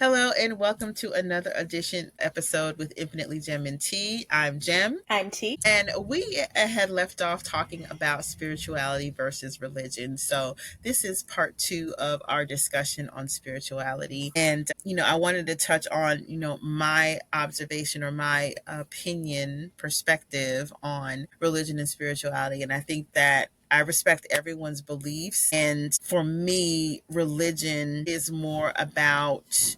Hello and welcome to another episode with Infinitely Gem and Tea. I'm Gem. I'm T. And we had left off talking about spirituality versus religion. So this is part two of our discussion on spirituality. And, I wanted to touch on, my observation or my opinion perspective on religion and spirituality. And I think that I respect everyone's beliefs. And for me, religion is more about,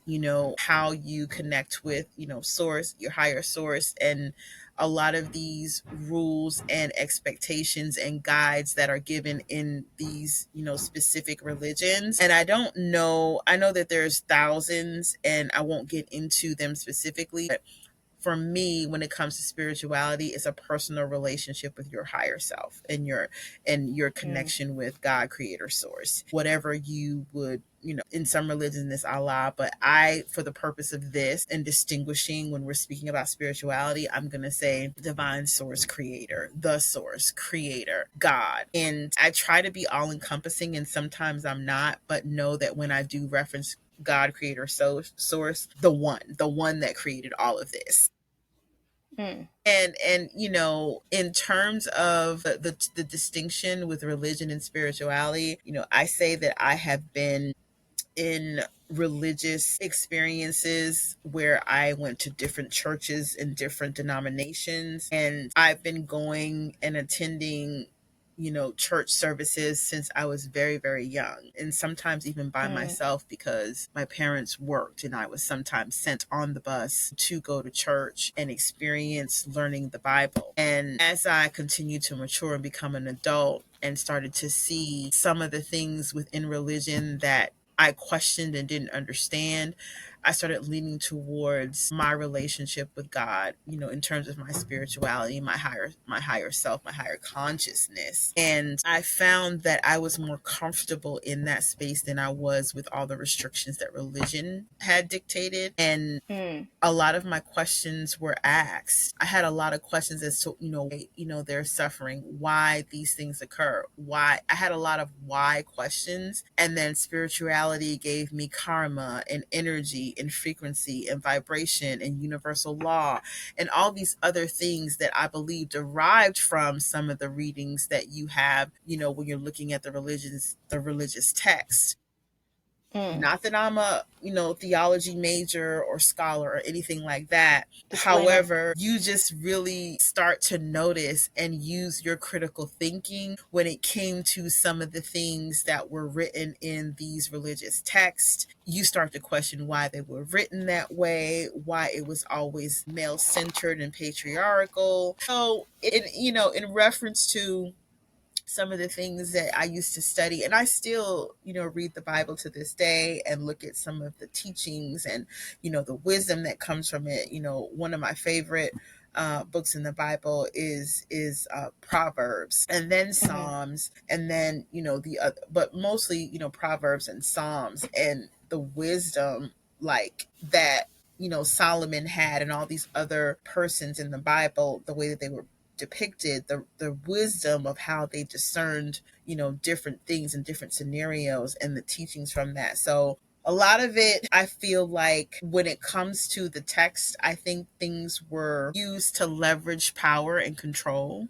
how you connect with, source, your higher source, and a lot of these rules and expectations and guides that are given in these, specific religions. And I know that there's thousands and I won't get into them specifically, but for me, when it comes to spirituality, it's a personal relationship with your higher self and your connection with God, creator, source. Whatever you would, in some religions it's Allah, but for the purpose of this and distinguishing when we're speaking about spirituality, I'm going to say divine source, creator, the source, creator, God. And I try to be all encompassing and sometimes I'm not, but know that when I do reference God, creator, source, the one that created all of this. Mm. And in terms of the distinction with religion and spirituality, I say that I have been in religious experiences where I went to different churches and different denominations, and I've been going and attending, church services since I was very, very young, and sometimes even by myself because my parents worked and I was sometimes sent on the bus to go to church and experience learning the Bible. And as I continued to mature and become an adult and started to see some of the things within religion that I questioned and didn't understand, I started leaning towards my relationship with God, in terms of my spirituality, my higher self, my higher consciousness. And I found that I was more comfortable in that space than I was with all the restrictions that religion had dictated. And Mm. a lot of my questions were asked. I had a lot of questions as to, their suffering, why these things occur, why. I had a lot of why questions. And then spirituality gave me karma and energy and frequency and vibration and universal law and all these other things that I believe derived from some of the readings that you have, when you're looking at the religious text. Mm. Not that I'm a, theology major or scholar or anything like that. Disclaimer. However, you just really start to notice and use your critical thinking when it came to some of the things that were written in these religious texts. You start to question why they were written that way, why it was always male centered and patriarchal. So, in reference to some of the things that I used to study. And I still, read the Bible to this day and look at some of the teachings and, the wisdom that comes from it. One of my favorite books in the Bible is Proverbs, and then Psalms, and then the other, but mostly Proverbs and Psalms, and the wisdom like that Solomon had, and all these other persons in the Bible, the way that they were depicted, the wisdom of how they discerned different things and different scenarios and the teachings from that. So a lot of it, I feel like when it comes to the text, I think things were used to leverage power and control.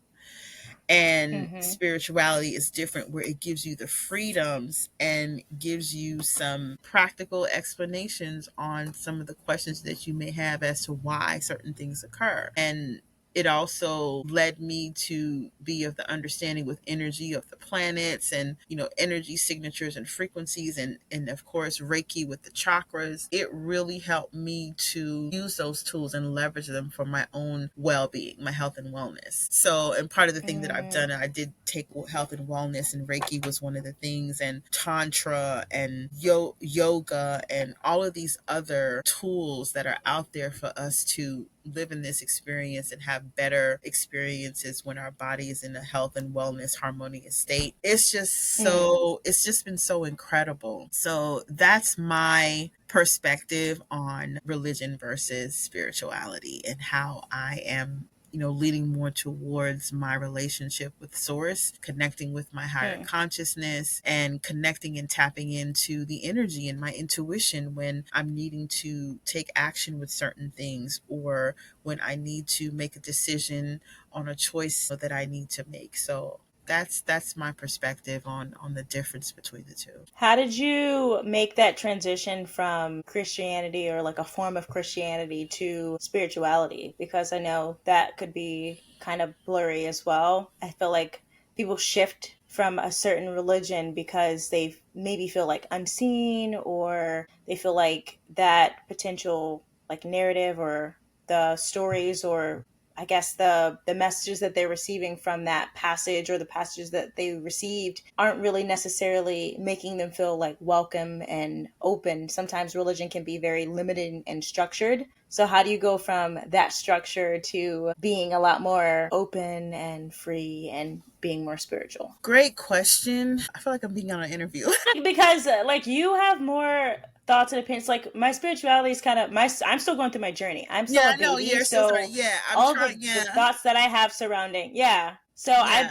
And Mm-hmm. spirituality is different, where it gives you the freedoms and gives you some practical explanations on some of the questions that you may have as to why certain things occur. And it also led me to be of the understanding with energy of the planets and energy signatures and frequencies, and of course Reiki with the chakras. It really helped me to use those tools and leverage them for my own well-being, my health and wellness. So, and part of the thing that I've done, I did take health and wellness, and Reiki was one of the things, and Tantra and yoga and all of these other tools that are out there for us to live in this experience and have better experiences when our body is in a health and wellness harmonious state. It's just been so incredible. So that's my perspective on religion versus spirituality and how I am leaning more towards my relationship with source, connecting with my higher Mm. consciousness, and connecting and tapping into the energy and my intuition when I'm needing to take action with certain things, or when I need to make a decision on a choice that I need to make. So that's my perspective on the difference between the two. How did you make that transition from Christianity, or like a form of Christianity, to spirituality? Because I know that could be kind of blurry as well. I feel like people shift from a certain religion because they maybe feel like unseen, or they feel like that potential like narrative, or the stories, or I guess the messages that they're receiving from that passage, or the passages that they received, aren't really necessarily making them feel like welcome and open. Sometimes religion can be very limited and structured. So how do you go from that structure to being a lot more open and free and being more spiritual? Great question. I feel like I'm being on an interview. Because like you have more thoughts and opinions. Like my spirituality is kind of my. I'm still going through my journey. I'm Yeah, still a I know. baby, You're still starting. so Yeah, I'm all trying. the Yeah, thoughts that I have surrounding, yeah. So yeah,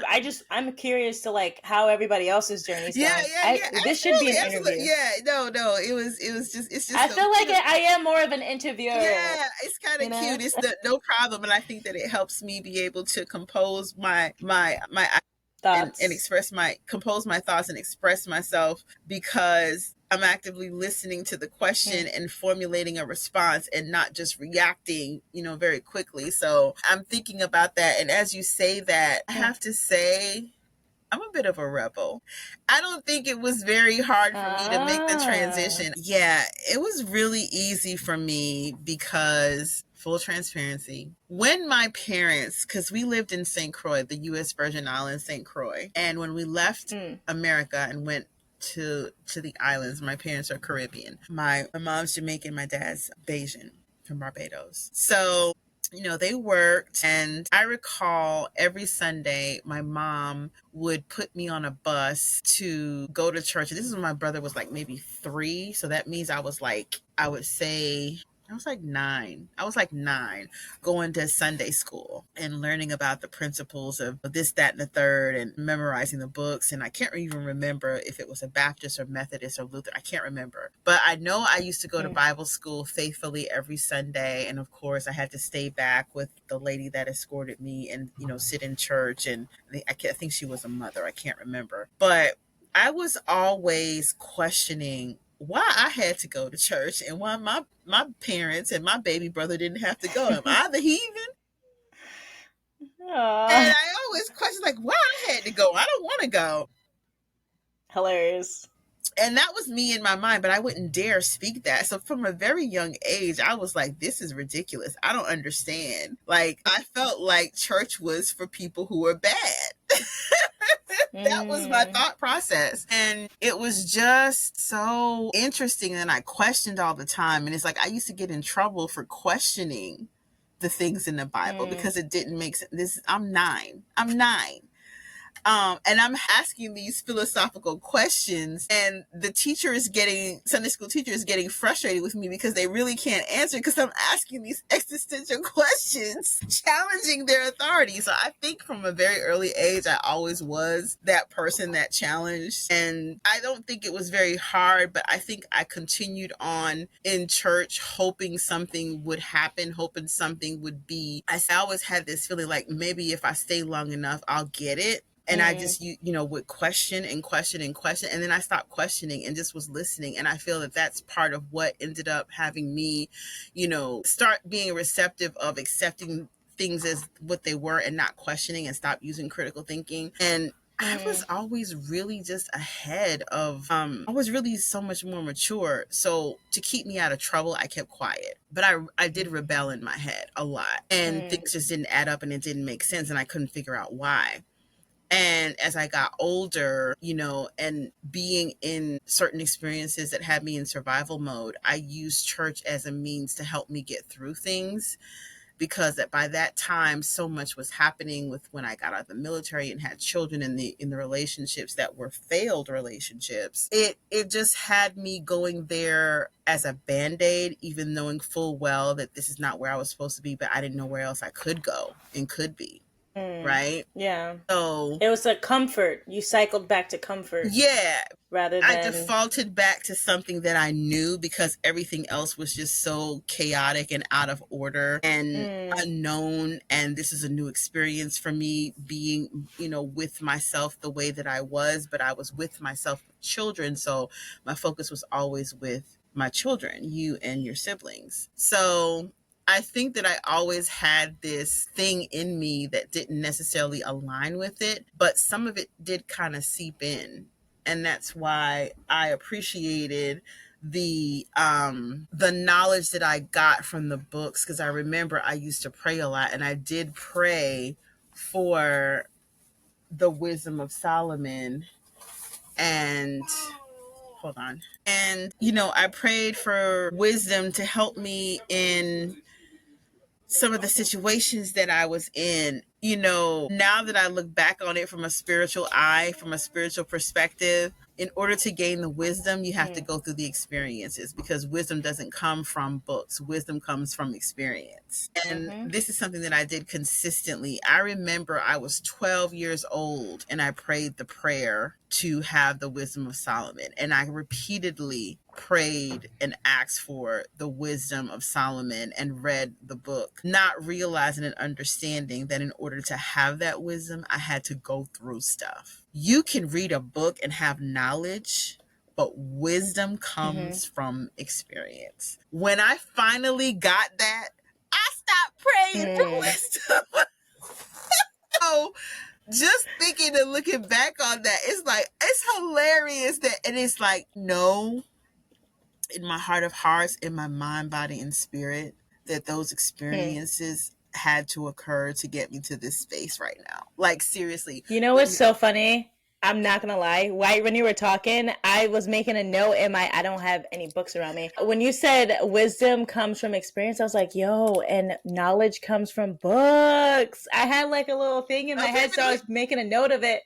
I'm curious to like how everybody else's journey is yeah, going. yeah, I yeah. This should be an Absolutely, absolutely. interview. Yeah, no, no. It was just. It's just I so feel like cute. I am more of an interviewer, Yeah, it's kind you of know. cute. It's no problem, and I think that it helps me be able to compose my and Thoughts. express my compose my thoughts and express myself, because I'm actively listening to the question Mm, and formulating a response and not just reacting, very quickly. So I'm thinking about that. And as you say that, I mm. have to say I'm a bit of a rebel. I don't think it was very hard for me to make the Ah. transition. Yeah, it was really easy for me because, full transparency, when my parents, because we lived in St. Croix, the U.S. Virgin Islands, St. Croix, and when we left Mm, America and went to the islands, my parents are Caribbean. My mom's Jamaican, my dad's Bajan from Barbados. So they worked. And I recall every Sunday, my mom would put me on a bus to go to church. This is when my brother was like maybe 3. So that means I was like, I would say, I was like 9. I was like 9, going to Sunday school and learning about the principles of this, that, and the third, and memorizing the books. And I can't even remember if it was a Baptist or Methodist or Lutheran. I can't remember. But I know I used to go to mm, Bible school faithfully every Sunday. And of course, I had to stay back with the lady that escorted me and, sit in church. And I think she was a mother. I can't remember. But I was always questioning why I had to go to church and why my parents and my baby brother didn't have to go. Am I the heathen? And ah. I always question like why I had to go. I don't want to go. Hilarious. And that was me in my mind, but I wouldn't dare speak that. So from a very young age, I was like, this is ridiculous. I don't understand. Like, I felt like church was for people who were bad. That was my Mm, thought process. And it was just so interesting. And I questioned all the time. And it's like I used to get in trouble for questioning the things in the Bible mm, because it didn't make sense. I'm 9. I'm 9. And I'm asking these philosophical questions, and the Sunday school teacher is getting frustrated with me because they really can't answer because I'm asking these existential questions, challenging their authority. So I think from a very early age, I always was that person that challenged. And I don't think it was very hard, but I think I continued on in church, hoping something would happen, hoping something would be. I always had this feeling like maybe if I stay long enough, I'll get it. And I mm, just would question and question and question, and then I stopped questioning and just was listening. And I feel that that's part of what ended up having me start being receptive of accepting things as what they were and not questioning, and stop using critical thinking. And I was mm, always really just ahead of I was really so much more mature. So to keep me out of trouble, I kept quiet. But I did rebel in my head a lot. And mm, things just didn't add up and it didn't make sense, and I couldn't figure out why. And as I got older, and being in certain experiences that had me in survival mode, I used church as a means to help me get through things. because by that time so much was happening with when I got out of the military and had children in the relationships that were failed relationships. It just had me going there as a band-aid, even knowing full well that this is not where I was supposed to be, but I didn't know where else I could go and could be, Mm. right? Yeah. So It was a comfort. You cycled back to comfort yeah, rather I than. defaulted back to something that I knew because everything else was just so chaotic and out of order and Mm. unknown. And this is a new experience for me being, with myself the way that I was, but I was with myself with children. So my focus was always with my children, you and your siblings. So I think that I always had this thing in me that didn't necessarily align with it, but some of it did kind of seep in, and that's why I appreciated the knowledge that I got from the books, because I remember I used to pray a lot, and I did pray for the wisdom of Solomon. And hold on. And I prayed for wisdom to help me in some of the situations that I was in. Now that I look back on it from a spiritual eye, from a spiritual perspective, in order to gain the wisdom, you have to Mm. go through the experiences, because wisdom doesn't come from books. Wisdom comes from experience. And Mm-hmm. this is something that I did consistently. I remember I was 12 years old and I prayed the prayer to have the wisdom of Solomon. And I repeatedly prayed and asked for the wisdom of Solomon and read the book, not realizing and understanding that in order to have that wisdom, I had to go through stuff. You can read a book and have knowledge, but wisdom Mm-hmm. comes from experience. When I finally got that, I stopped praying for Mm. wisdom. So just thinking and looking back on that, it's hilarious that, and it's like, no, in my heart of hearts, in my mind, body, and spirit, that those Mm. experiences had to occur to get me to this space right now. Like, seriously. You know what's so funny? I'm not gonna lie. Right when you were talking, I was making a note in my. I don't have any books around me. When you said wisdom comes from experience, I was like, "Yo," and knowledge comes from books. I had like a little thing in my head, so I was making a note of it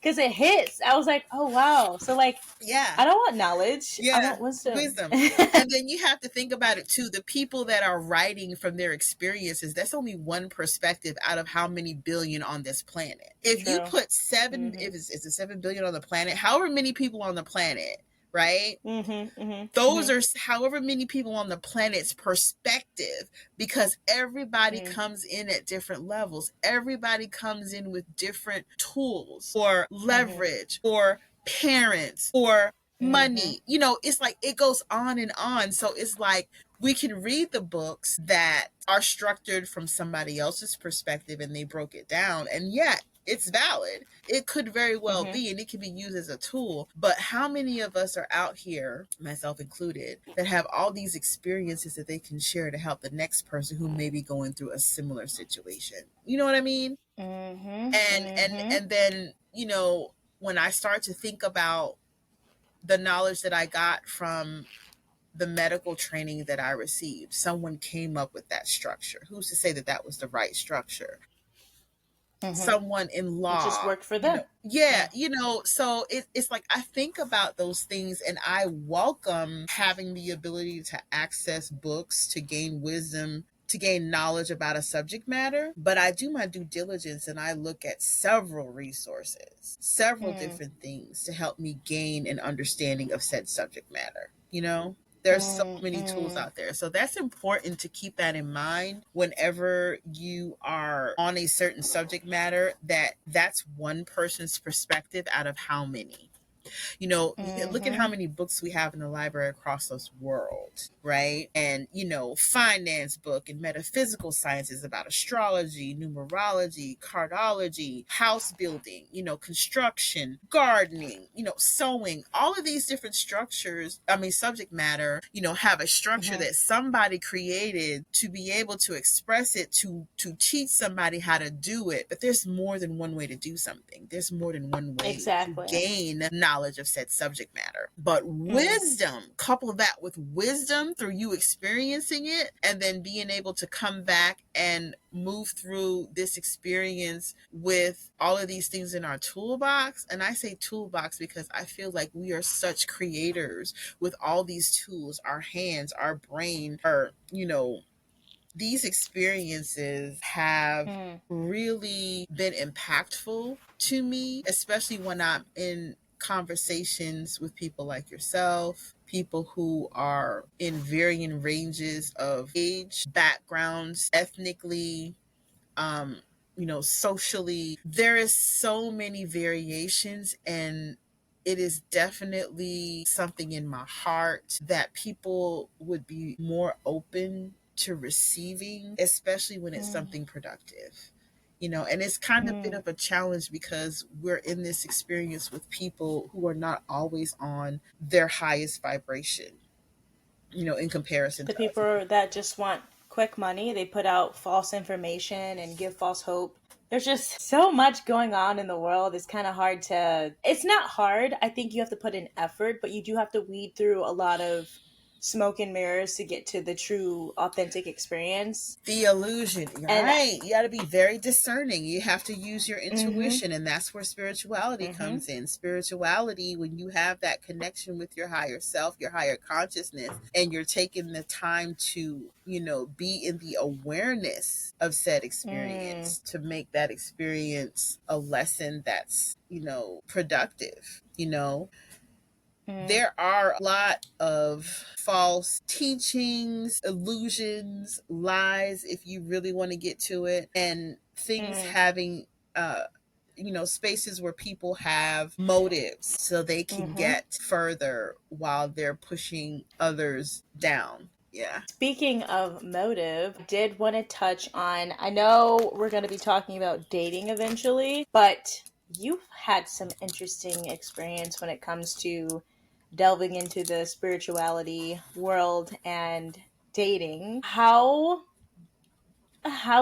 because it hits. I was like, "Oh wow!" So like, Yeah. I don't want knowledge. I Yeah, want wisdom. wisdom. And then you have to think about it too. The people that are writing from their experiences, that's only one perspective out of how many billion on this planet. If you True. put seven, Mm-hmm. if it's a 7 billion on the planet, however many people on the planet, right? Mm-hmm. Mm-hmm. Those Mm-hmm. are however many people on the planet's perspective, because everybody Mm. comes in at different levels. Everybody comes in with different tools or Mm-hmm. leverage or parents or Mm-hmm. money. It's like it goes on and on. So it's like we can read the books that are structured from somebody else's perspective and they broke it down. And yeah, it's valid. It could very well Mm-hmm. be, and it can be used as a tool. But how many of us are out here, myself included, that have all these experiences that they can share to help the next person who may be going through a similar situation? You know what I mean? Mm-hmm. And Mm-hmm. then, when I start to think about the knowledge that I got from the medical training that I received, someone came up with that structure. Who's to say that that was the right structure? Mm-hmm. Someone in It just law, worked for them. yeah, Mm. so it's like I think about those things and I welcome having the ability to access books to gain wisdom, to gain knowledge about a subject matter. But I do my due diligence and I look at several resources, several Mm. different things to help me gain an understanding of said subject matter. There's so Mm. many tools Mm. out there. So that's important to keep that in mind whenever you are on a certain subject matter, that that's one person's perspective out of how many. Look at how Mm-hmm. many books we have in the library across this world, right? And, finance book and metaphysical sciences about astrology, numerology, cardiology, house building, construction, gardening, sewing, all of these different structures, subject matter, have a structure Mm-hmm. that somebody created to be able to express it, to teach somebody how to do it. But there's more than one way to do something. There's more than one way to Exactly. gain knowledge knowledge of said subject matter. But Mm. wisdom, couple that with wisdom through you experiencing it and then being able to come back and move through this experience with all of these things in our toolbox. And I say toolbox because I feel like we are such creators with all these tools, our hands, our brain, our, these experiences have Mm. really been impactful to me, especially when I'm in conversations with people like yourself, people who are in varying ranges of age, backgrounds, ethnically, socially. There is so many variations, and it is definitely something in my heart that people would be more open to receiving, especially when it's Mm. something productive. And it's kind of a bit Mm. of a challenge because we're in this experience with people who are not always on their highest vibration, in comparison The to other people people. that just want quick money, they put out false information and give false hope. There's just so much going on in the world. It's kind of hard to. It's not hard. I think you have to put in effort, but you do have to weed through a lot of smoke and mirrors to get to the true, authentic experience. The illusion, And right? You got to be very discerning. You have to use your mm-hmm, intuition, and that's where spirituality mm-hmm, comes in. Spirituality, when you have that connection with your higher self, your higher consciousness, and you're taking the time to, be in the awareness of said mm, experience to make that experience a lesson that's, productive. mm, There are a lot of false teachings, illusions, lies, if you really want to get to it, and things mm, having, spaces where people have motives so they can mm-hmm. get further while they're pushing others down. Yeah. Speaking of motive, I did want to touch on. I know we're going to be talking about dating eventually, but you've had some interesting experience when it comes to delving into the spirituality world and dating. How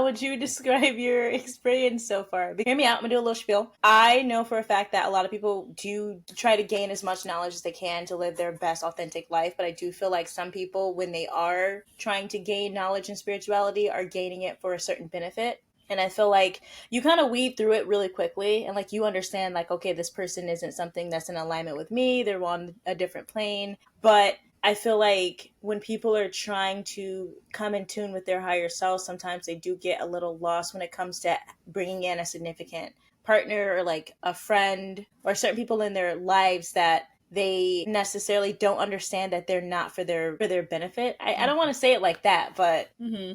would you describe your experience so far? Hear me out. I'm gonna do a little spiel. I know for a fact that a lot of people do try to gain as much knowledge as they can to live their best authentic life, but I do feel like some people, when they are trying to gain knowledge and spirituality, are gaining it for a certain benefit. And I feel like you kind of weed through it really quickly, and like you understand, like, okay, this person isn't something that's in alignment with me. They're on a different plane. But I feel like when people are trying to come in tune with their higher self, sometimes they do get a little lost when it comes to bringing in a significant partner or like a friend or certain people in their lives that they necessarily don't understand that they're not for their benefit. I don't want to say it like that, but Mm-hmm.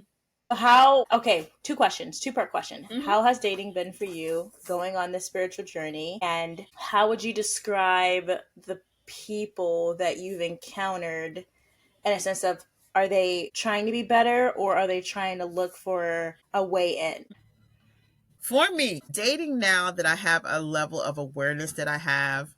how, okay, two questions, two-part question. Mm-hmm. How has dating been for you going on this spiritual journey? And how would you describe the people that you've encountered in a sense of, are they trying to be better or are they trying to look for a way in? For me, dating now that I have a level of awareness that I have,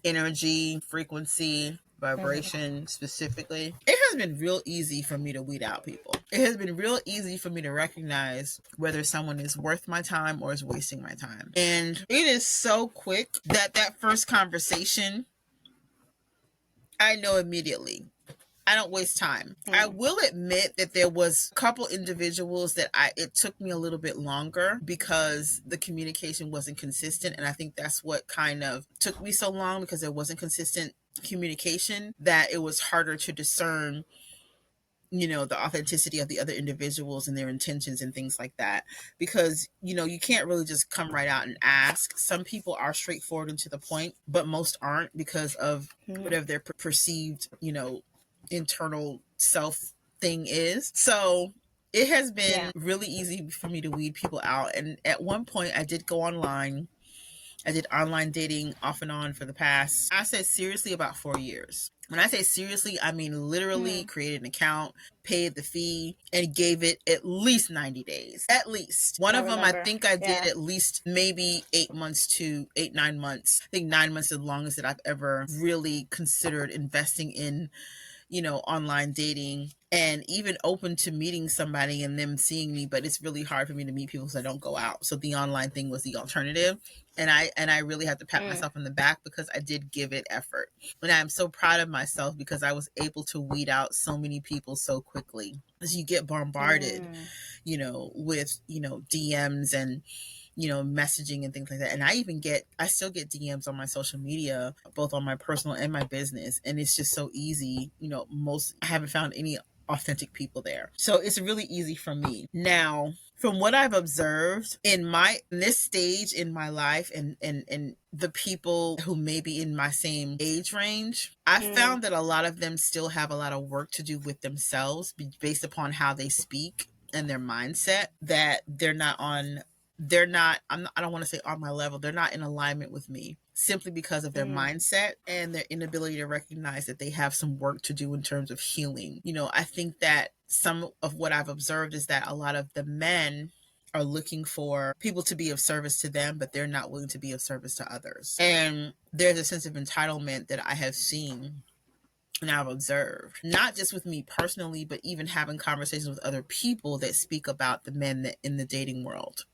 energy, frequency, Mm-hmm. vibration specifically, it has been real easy for me to weed out people. It has been real easy for me to recognize whether someone is worth my time or is wasting my time. And it is so quick that that first conversation, I know immediately. I don't waste time. I Mm. will admit that there was a couple individuals that it took me a little bit longer because the communication wasn't consistent, and I think that's what kind of took me so long, because there wasn't consistent communication, that it was harder to discern, the authenticity of the other individuals and their intentions and things like that, because you can't really just come right out and ask. Some people are straightforward and to the point, but most aren't, because of Mm. whatever their perceived internal self thing is. So it has been Yeah. really easy for me to weed people out. And at one point I did go online. I did online dating off and on for the past, I said seriously, about 4 years. When I say seriously, I mean literally Mm. created an account, paid the fee, and gave it at least 90 days. At least. One I of them, I remember. think I did Yeah. at least maybe 8 months to 8, 9 months. I think 9 months is the longest that I've ever really considered investing in, online dating. and even open to meeting somebody and them seeing me, but it's really hard for me to meet people because I don't go out. So the online thing was the alternative. And I really have to pat Mm, myself on the back because I did give it effort. And I'm so proud of myself because I was able to weed out so many people so quickly. As you get bombarded, mm, with, DMs and, messaging and things like that. And I still get DMs on my social media, both on my personal and my business. And it's just so easy. I haven't found any authentic people there. So it's really easy for me. Now, from what I've observed in this stage in my life and the people who may be in my same age range, I mm, found that a lot of them still have a lot of work to do with themselves based upon how they speak and their mindset, that I don't want to say on my level, they're not in alignment with me simply because of their mm. mindset and their inability to recognize that they have some work to do in terms of healing. I think that some of what I've observed is that a lot of the men are looking for people to be of service to them, but they're not willing to be of service to others. And there's a sense of entitlement that I have seen and I've observed, not just with me personally, but even having conversations with other people that speak about the men that in the dating world.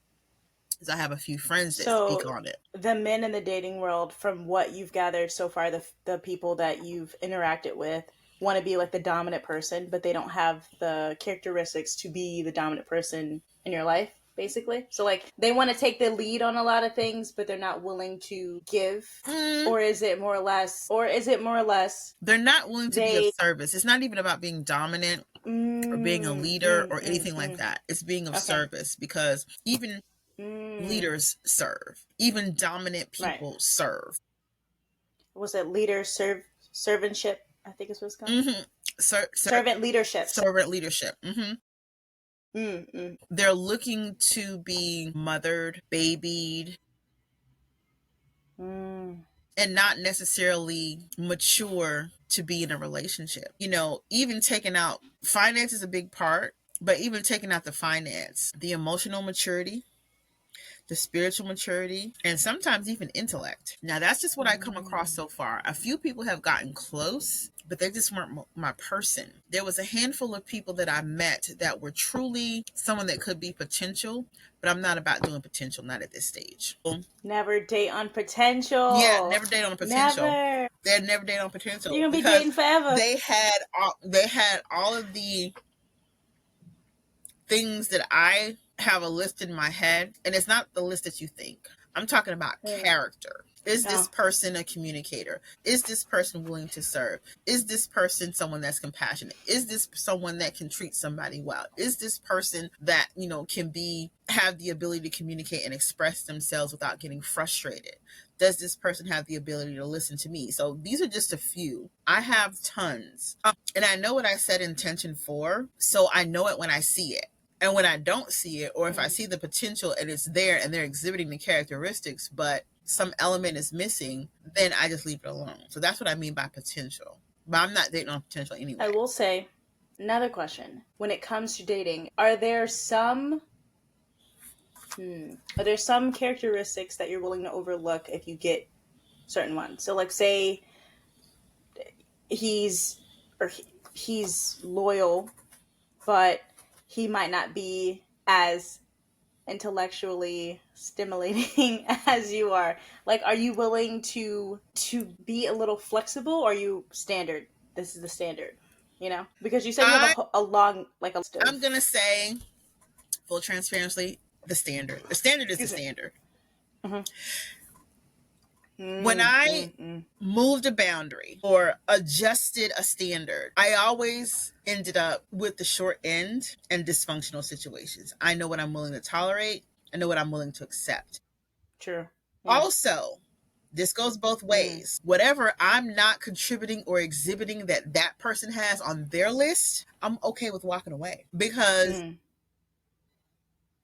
Because I have a few friends that speak So on it. the men in the dating world, from what you've gathered so far, the people that you've interacted with want to be like the dominant person, but they don't have the characteristics to be the dominant person in your life, basically. So like they want to take the lead on a lot of things, but they're not willing to give. Mm, Or is it more or less? Or is it more or less they're not willing to be of they? service. It's not even about being dominant or being a leader or anything like Mm. that. It's being of Okay. service because even Mm. leaders serve, even dominant Right. people serve. Was it leader servantship? I think is what it's called. Mm-hmm. Servant leadership. Servant leadership. Mm-hmm. Mm. They're looking to be mothered, babied, Mm. and not necessarily mature to be in a relationship. Even taking out finance is a big part, but even taking out the finance, the emotional maturity, the spiritual maturity, and sometimes even intellect. Now, that's just what I come across Mm. so far. A few people have gotten close, but they just weren't my person. There was a handful of people that I met that were truly someone that could be potential, but I'm not about doing potential, not at this stage. Never date on Yeah, potential. never date on potential. Never. They'd never date on You're potential gonna be because dating forever. they had all of the things that I have a list in my head, and it's not the list that you think. I'm talking about Mm. character. Is this Oh, person a communicator? Is this person willing to serve? Is this person someone that's compassionate? Is this someone that can treat somebody well? Is this person that, can have the ability to communicate and express themselves without getting frustrated? Does this person have the ability to listen to me? So these are just a few. I have tons. And I know what I set intention for, so I know it when I see it. And when I don't see it, or if I mm. see the potential and it's there and they're exhibiting the characteristics, but some element is missing, then I just leave it alone. So that's what I mean by potential. But I'm not dating on potential I anyway. will say another question. When it comes to dating, are there some characteristics that you're willing to overlook if you get certain ones? So like say he's he's loyal, but he might not be as intellectually stimulating as you are. Like, are you willing to be a little flexible, or are you standard? This is the standard, because you said you have I a long, like, a list I'm of. gonna say full transparency, the standard. The standard is the Excuse me. standard. Mm-hmm. When Mm, I mm, mm. moved a boundary or adjusted a standard, I always ended up with the short end and dysfunctional situations. I know what I'm willing to tolerate. I know what I'm willing to accept. True. Yeah. Also, this goes both Mm, ways. Whatever I'm not contributing or exhibiting that person has on their list, I'm okay with walking away. Because, mm.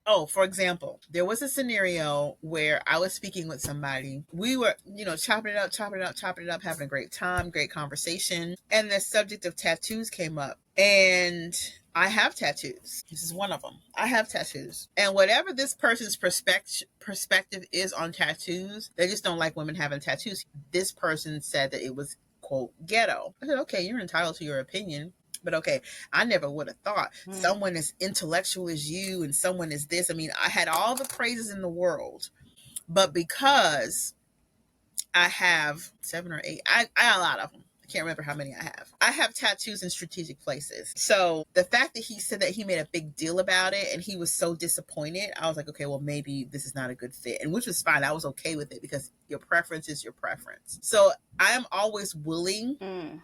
oh, for example, there was a scenario where I was speaking with somebody. We were, chopping it up, chopping it up, chopping it up, having a great time, great conversation. And the subject of tattoos came up. And I have tattoos. This is one of them. I have tattoos. And whatever this person's perspective is on tattoos, they just don't like women having tattoos. This person said that it was, quote, ghetto. I said, okay, you're entitled to your opinion. But okay, I never would have thought Mm. someone as intellectual as you and someone as this. I mean, I had all the praises in the world, but because I have 7 or 8, I have a lot of them. I can't remember how many I have. I have tattoos in strategic places. So the fact that he said that he made a big deal about it and he was so disappointed, I was like, okay, well, maybe this is not a good fit. And which was fine. I was okay with it because your preference is your preference. So I am always willing, Mm.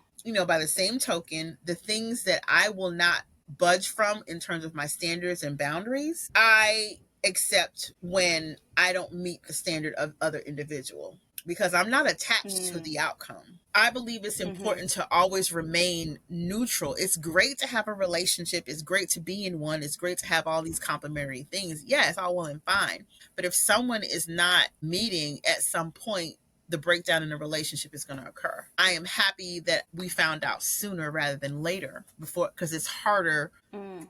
by the same token, the things that I will not budge from in terms of my standards and boundaries, I accept when I don't meet the standard of other individual because I'm not attached to Mm. the outcome. I believe it's Mm-hmm. important to always remain neutral. It's great to have a relationship. It's great to be in one. It's great to have all these complementary things. Yeah, it's all well and fine. But if someone is not meeting at some point, the breakdown in the relationship is going to occur. I am happy that we found out sooner rather than later before, because it's harder, Mm.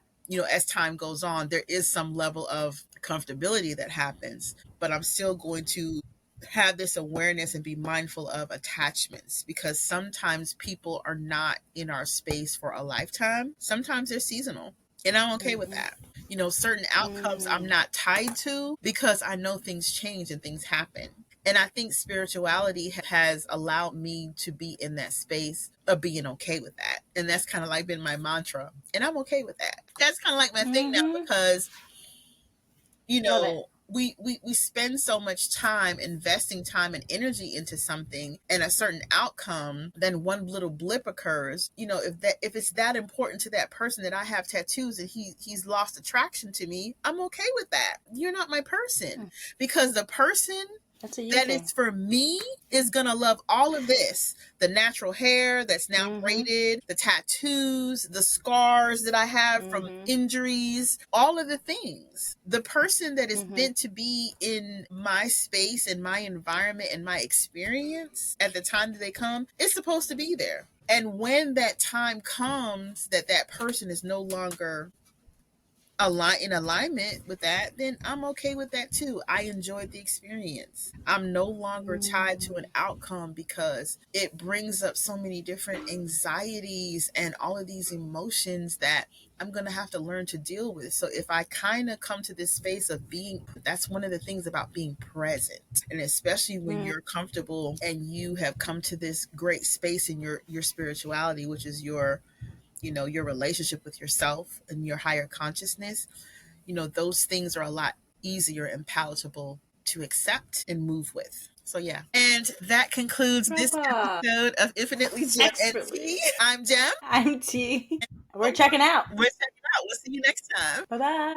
as time goes on. There is some level of comfortability that happens, but I'm still going to have this awareness and be mindful of attachments because sometimes people are not in our space for a lifetime. Sometimes they're seasonal. And I'm okay with Mm-hmm. that. Certain outcomes I'm Mm. not tied to because I know things change and things happen. And I think spirituality has allowed me to be in that space of being okay with that. And that's kind of like been my mantra. And I'm okay with that. That's kind of like my thing now Mm-hmm. because Love it. we spend so much time investing time and energy into something and a certain outcome, then one little blip occurs. If it's that important to that person that I have tattoos and he's lost attraction to me, I'm okay with that. You're not my person Mm. because the person That's a you that thing. is for me is gonna love all of this. The natural hair that's now Mm-hmm. braided, the tattoos, the scars that I have from Mm-hmm. injuries, all of the things. The person that is Mm-hmm. meant to be in my space and my environment and my experience at the time that they come is supposed to be there. And when that time comes that that person is no longer in alignment with that, then I'm okay with that too. I enjoyed the experience. I'm no longer tied to an Mm. outcome because it brings up so many different anxieties and all of these emotions that I'm going to have to learn to deal with. So if I kind of come to this space of being, that's one of the things about being present. And especially when Mm. you're comfortable and you have come to this great space in your spirituality, which is your relationship with yourself and your higher consciousness, those things are a lot easier and palatable to accept and move with. So yeah. And that concludes this Brava. episode of Infinitely Gem and Tea. Expertly. I'm Gem. I'm T. We're Oh, checking out. we're checking out. We'll see you next time. Bye bye.